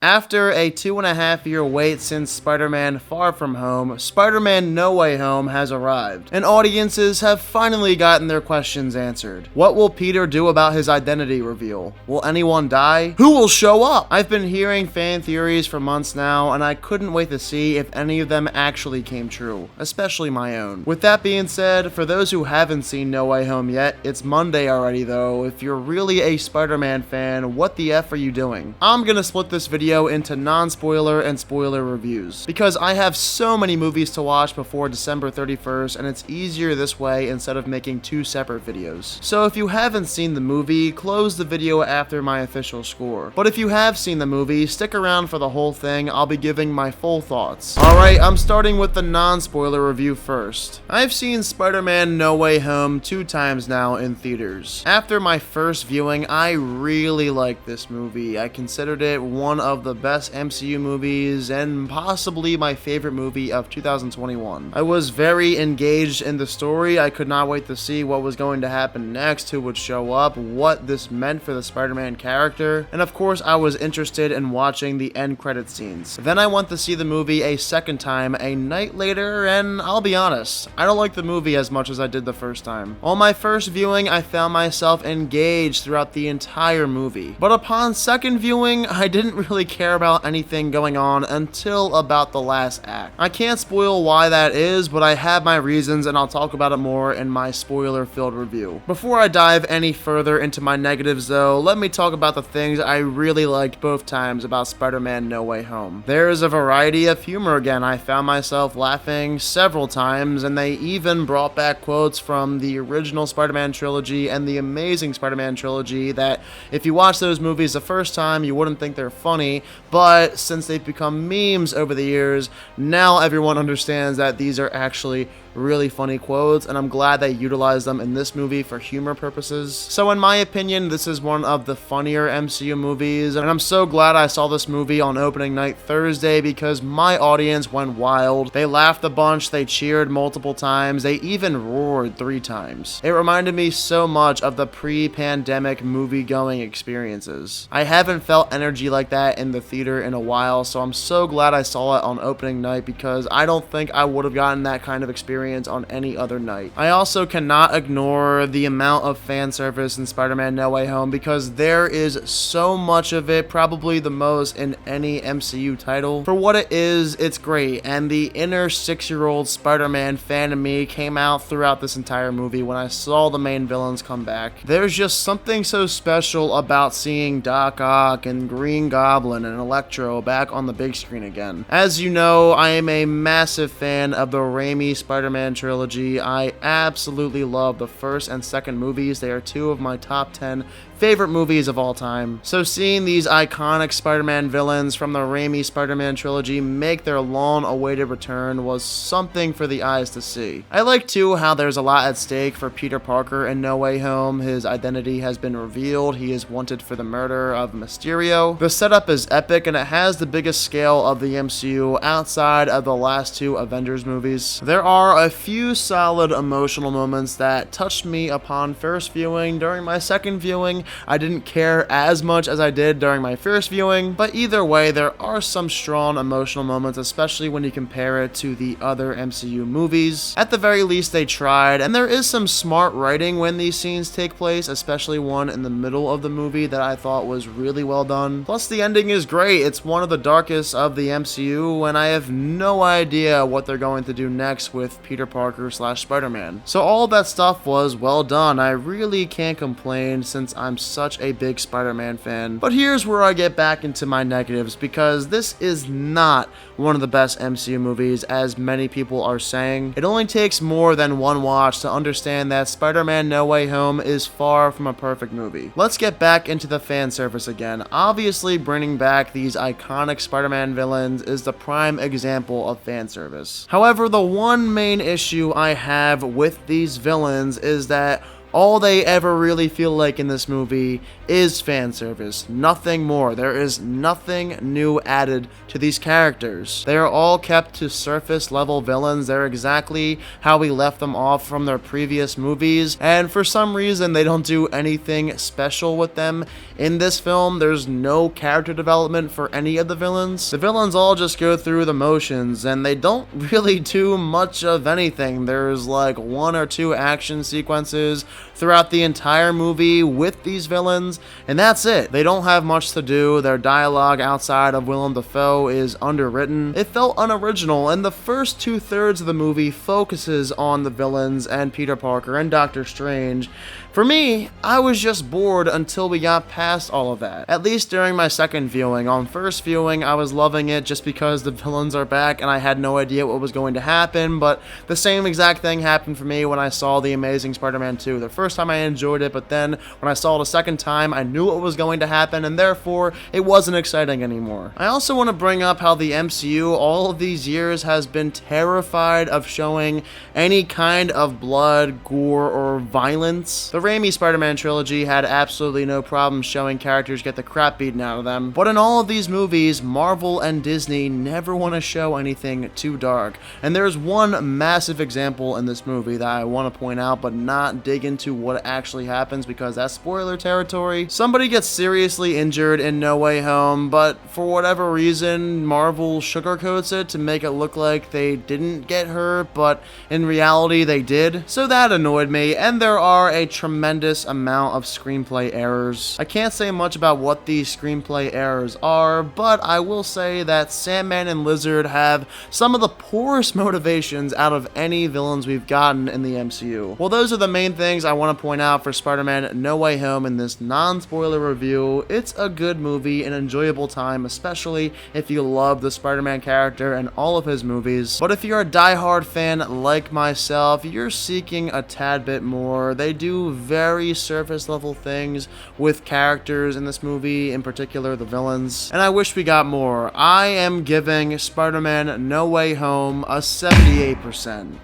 After a 2.5-year wait since Spider-Man Far From Home, Spider-Man No Way Home has arrived, and audiences have finally gotten their questions answered. What will Peter do about his identity reveal? Will anyone die? Who will show up? I've been hearing fan theories for months now, and I couldn't wait to see if any of them actually came true, especially my own. With that being said, for those who haven't seen No Way Home yet, it's Monday already though. If you're really a Spider-Man fan, what the F are you doing? I'm gonna split this video into non-spoiler and spoiler reviews, because I have so many movies to watch before December 31st, and it's easier this way instead of making two separate videos. So if you haven't seen the movie, close the video after my official score. But if you have seen the movie, stick around for the whole thing. I'll be giving my full thoughts. Alright, I'm starting with the non-spoiler review first. I've seen Spider-Man No Way Home 2 times now in theaters. After my first viewing, I really liked this movie. I considered it one of the best MCU movies and possibly my favorite movie of 2021. I was very engaged in the story. I could not wait to see what was going to happen next, who would show up, what this meant for the Spider-Man character, and of course I was interested in watching the end credit scenes. Then I went to see the movie a second time a night later, and I'll be honest, I don't like the movie as much as I did the first time. On my first viewing, I found myself engaged throughout the entire movie, but upon second viewing, I didn't really care about anything going on until about the last act. I can't spoil why that is, but I have my reasons and I'll talk about it more in my spoiler-filled review. Before I dive any further into my negatives though, let me talk about the things I really liked both times about Spider-Man No Way Home. There is a variety of humor again. I found myself laughing several times, and they even brought back quotes from the original Spider-Man trilogy and the Amazing Spider-Man trilogy that if you watch those movies the first time, you wouldn't think they're funny, but since they've become memes over the years, now everyone understands that these are actually really funny quotes, and I'm glad they utilized them in this movie for humor purposes. So in my opinion, this is one of the funnier MCU movies, and I'm so glad I saw this movie on opening night Thursday because my audience went wild. They laughed a bunch, they cheered multiple times, they even roared 3 times. It reminded me so much of the pre-pandemic movie-going experiences. I haven't felt energy like that in the theater in a while, so I'm so glad I saw it on opening night because I don't think I would have gotten that kind of experience on any other night. I also cannot ignore the amount of fan service in Spider-Man No Way Home because there is so much of it, probably the most in any MCU title. For what it is, it's great, and the inner 6-year-old Spider-Man fan of me came out throughout this entire movie when I saw the main villains come back. There's just something so special about seeing Doc Ock and Green Goblin and Electro back on the big screen again. As you know, I am a massive fan of the Raimi Spider-Man trilogy. I absolutely love the first and second movies. They are 2 of my top 10 favorite movies of all time. So seeing these iconic Spider-Man villains from the Raimi Spider-Man trilogy make their long-awaited return was something for the eyes to see. I like too how there's a lot at stake for Peter Parker in No Way Home. His identity has been revealed. He is wanted for the murder of Mysterio. The setup is epic, and it has the biggest scale of the MCU outside of the last 2 Avengers movies. There are a few solid emotional moments that touched me upon first viewing. During my second viewing, I didn't care as much as I did during my first viewing, but either way, there are some strong emotional moments, especially when you compare it to the other MCU movies. At the very least, they tried, and there is some smart writing when these scenes take place, especially one in the middle of the movie that I thought was really well done. Plus, the ending is great. It's one of the darkest of the MCU, and I have no idea what they're going to do next with Peter Parker / Spider-Man. So all that stuff was well done. I really can't complain since I'm such a big Spider-Man fan. But here's where I get back into my negatives, because this is not one of the best MCU movies as many people are saying. It only takes more than one watch to understand that Spider-Man No Way Home is far from a perfect movie. Let's get back into the fan service again. Obviously, bringing back these iconic Spider-Man villains is the prime example of fan service. However, the one main issue I have with these villains is that All they ever really feel like in this movie is fan service, nothing more. There is nothing new added to these characters. They are all kept to surface level villains. They're exactly how we left them off from their previous movies, and for some reason they don't do anything special with them. In this film, there's no character development for any of the villains. The villains all just go through the motions, and they don't really do much of anything. There's like 1 or 2 action sequences throughout the entire movie with these villains, and that's it. They don't have much to do. Their dialogue outside of Willem Dafoe is underwritten. It felt unoriginal, and the first 2/3 of the movie focuses on the villains and Peter Parker and Doctor Strange. For me, I was just bored until we got past all of that. At least during my second viewing. On first viewing, I was loving it just because the villains are back and I had no idea what was going to happen, but the same exact thing happened for me when I saw The Amazing Spider-Man 2. The first time I enjoyed it, but then when I saw it a second time, I knew what was going to happen, and therefore, it wasn't exciting anymore. I also want to bring up how the MCU all of these years has been terrified of showing any kind of blood, gore, or violence. The Raimi Spider-Man trilogy had absolutely no problem showing characters get the crap beaten out of them, but in all of these movies, Marvel and Disney never want to show anything too dark. And there's one massive example in this movie that I want to point out, but not dig into what actually happens because that's spoiler territory. Somebody gets seriously injured in No Way Home, but for whatever reason, Marvel sugarcoats it to make it look like they didn't get hurt, but in reality they did. So that annoyed me, and there are a tremendous amount of screenplay errors. I can't say much about what these screenplay errors are, but I will say that Sandman and Lizard have some of the poorest motivations out of any villains we've gotten in the MCU. Well, those are the main things I want to point out for Spider-Man No Way Home in this non-spoiler review. It's a good movie, an enjoyable time, especially if you love the Spider-Man character and all of his movies. But if you're a die-hard fan like myself, you're seeking a tad bit more. They do very surface level things with characters in this movie, in particular the villains, and I wish we got more. I am giving Spider-Man No Way Home a 78%.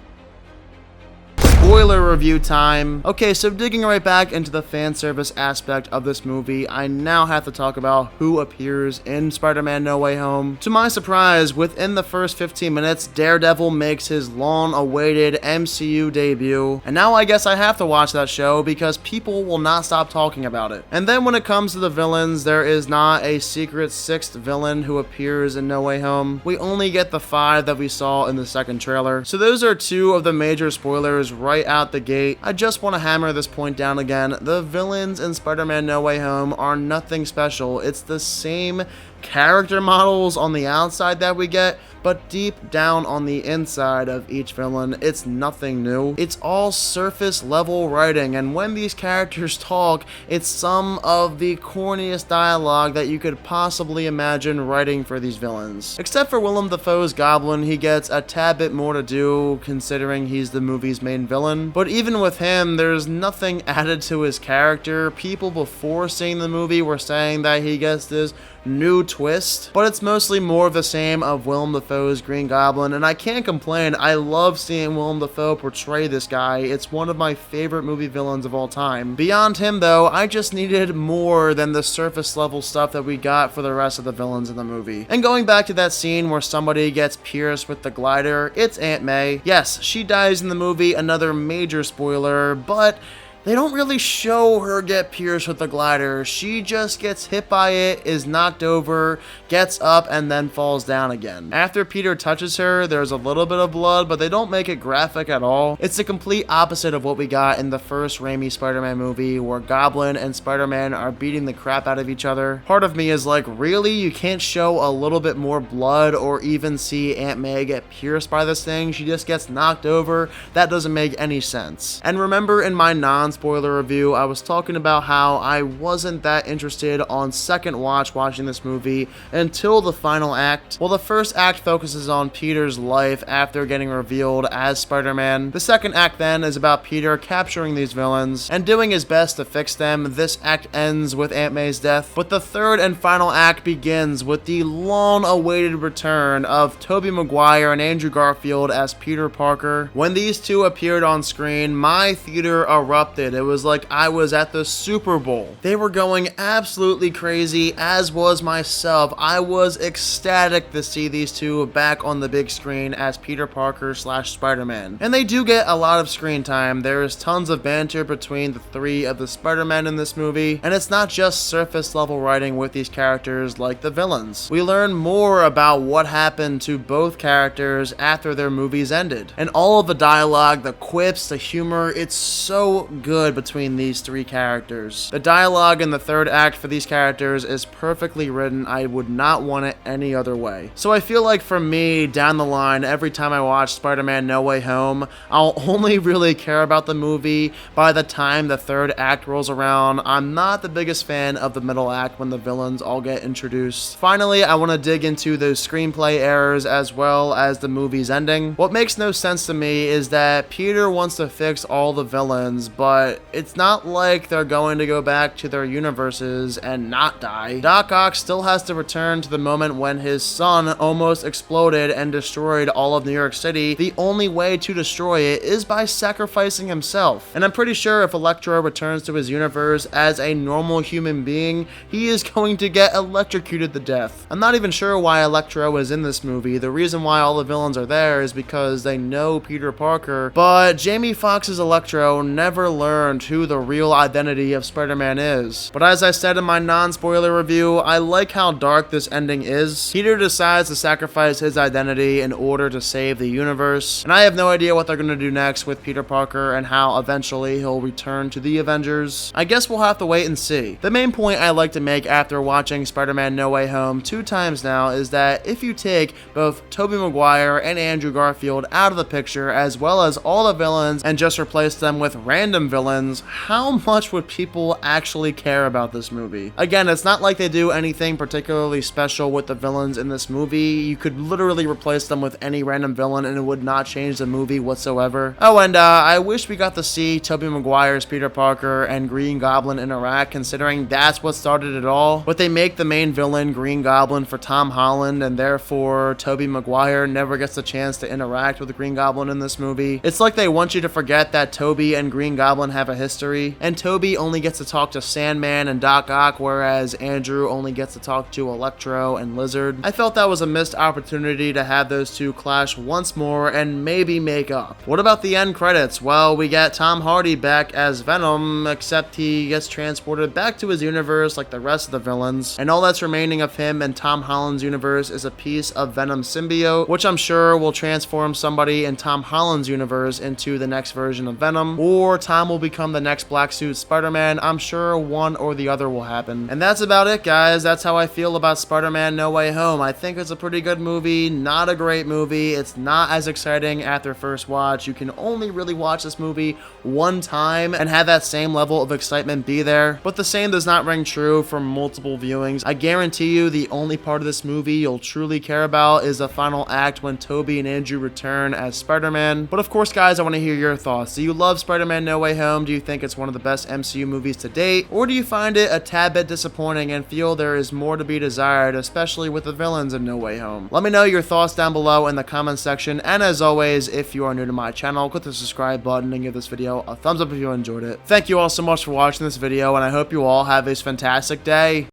Spoiler review time. Okay, so digging right back into the fan service aspect of this movie, I now have to talk about who appears in Spider-Man No Way Home. To my surprise, within the first 15 minutes, Daredevil makes his long-awaited MCU debut, and now I guess I have to watch that show because people will not stop talking about it. And then when it comes to the villains, there is not a secret 6th villain who appears in No Way Home. We only get the 5 that we saw in the second trailer. So those are 2 of the major spoilers right out the gate. I just want to hammer this point down again. The villains in Spider-Man No Way Home are nothing special. It's the same character models on the outside that we get, but deep down on the inside of each villain, it's nothing new. It's all surface level writing, and when these characters talk, it's some of the corniest dialogue that you could possibly imagine writing for these villains. Except for Willem Dafoe's Goblin, he gets a tad bit more to do considering he's the movie's main villain, but even with him, there's nothing added to his character. People before seeing the movie were saying that he gets this new twist, but it's mostly more of the same of Willem Dafoe's Green Goblin, and I can't complain. I love seeing Willem Dafoe portray this guy. It's one of my favorite movie villains of all time. Beyond him, though, I just needed more than the surface level stuff that we got for the rest of the villains in the movie. And going back to that scene where somebody gets pierced with the glider, it's Aunt May. Yes, she dies in the movie, another major spoiler, but they don't really show her get pierced with the glider. She just gets hit by it, is knocked over, gets up, and then falls down again. After Peter touches her, there's a little bit of blood, but they don't make it graphic at all. It's the complete opposite of what we got in the first Raimi Spider-Man movie, where Goblin and Spider-Man are beating the crap out of each other. Part of me is like, really? You can't show a little bit more blood or even see Aunt May get pierced by this thing? She just gets knocked over? That doesn't make any sense. And remember in my non-spoiler review, I was talking about how I wasn't that interested on second watching this movie until the final act. Well, the first act focuses on Peter's life after getting revealed as Spider-Man. The second act then is about Peter capturing these villains and doing his best to fix them. This act ends with Aunt May's death, but the third and final act begins with the long-awaited return of Tobey Maguire and Andrew Garfield as Peter Parker. When these two appeared on screen, my theater erupted erupted. It was like I was at the Super Bowl. They were going absolutely crazy, as was myself. I was ecstatic to see these two back on the big screen as Peter Parker slash Spider-Man. And they do get a lot of screen time. There is tons of banter between the three of the Spider-Men in this movie, and it's not just surface level writing with these characters like the villains. We learn more about what happened to both characters after their movies ended. And all of the dialogue, the quips, the humor, it's so good between these three characters. The dialogue in the third act for these characters is perfectly written. I would not want it any other way. So I feel like for me, down the line, every time I watch Spider-Man No Way Home, I'll only really care about the movie by the time the third act rolls around. I'm not the biggest fan of the middle act when the villains all get introduced. Finally, I want to dig into those screenplay errors as well as the movie's ending. What makes no sense to me is that Peter wants to fix all the villains, but it's not like they're going to go back to their universes and not die. Doc Ock still has to return to the moment when his son almost exploded and destroyed all of New York City. The only way to destroy it is by sacrificing himself. And I'm pretty sure if Electro returns to his universe as a normal human being, he is going to get electrocuted to death. I'm not even sure why Electro is in this movie. The reason why all the villains are there is because they know Peter Parker, but Jamie Foxx's Electro never learned who the real identity of Spider-Man is. But as I said in my non-spoiler review, I like how dark this ending is. Peter decides to sacrifice his identity in order to save the universe, and I have no idea what they're going to do next with Peter Parker and how eventually he'll return to the Avengers. I guess we'll have to wait and see. The main point I like to make after watching Spider-Man No Way Home 2 times now is that if you take both Tobey Maguire and Andrew Garfield out of the picture, as well as all the villains, and just replace them with random villains, how much would people actually care about this movie? Again, it's not like they do anything particularly special with the villains in this movie. You could literally replace them with any random villain and it would not change the movie whatsoever. Oh, and I wish we got to see Tobey Maguire's Peter Parker and Green Goblin interact, considering that's what started it all. But they make the main villain Green Goblin for Tom Holland, and therefore Tobey Maguire never gets a chance to interact with Green Goblin in this movie. It's like they want you to forget that Tobey and Green Goblin have a history, and Tobey only gets to talk to Sandman and Doc Ock, whereas Andrew only gets to talk to Electro and Lizard. I felt that was a missed opportunity to have those two clash once more and maybe make up. What about the end credits? Well, we get Tom Hardy back as Venom, except he gets transported back to his universe like the rest of the villains, and all that's remaining of him in Tom Holland's universe is a piece of Venom's symbiote, which I'm sure will transform somebody in Tom Holland's universe into the next version of Venom, or Tom will become the next black suit Spider-Man. I'm sure one or the other will happen. And that's about it, guys. That's how I feel about Spider-Man No Way Home. I think it's a pretty good movie, not a great movie. It's not as exciting after first watch. You can only really watch this movie one time and have that same level of excitement be there, but the same does not ring true for multiple viewings. I guarantee you the only part of this movie you'll truly care about is the final act when Tobey and Andrew return as Spider-Man. But of course, guys, I want to hear your thoughts. Do you love Spider-Man No Way Home? Do you think it's one of the best MCU movies to date? Or do you find it a tad bit disappointing and feel there is more to be desired, especially with the villains in No Way Home? Let me know your thoughts down below in the comments section, and as always, if you are new to my channel, click the subscribe button and give this video a thumbs up if you enjoyed it. Thank you all so much for watching this video, and I hope you all have a fantastic day.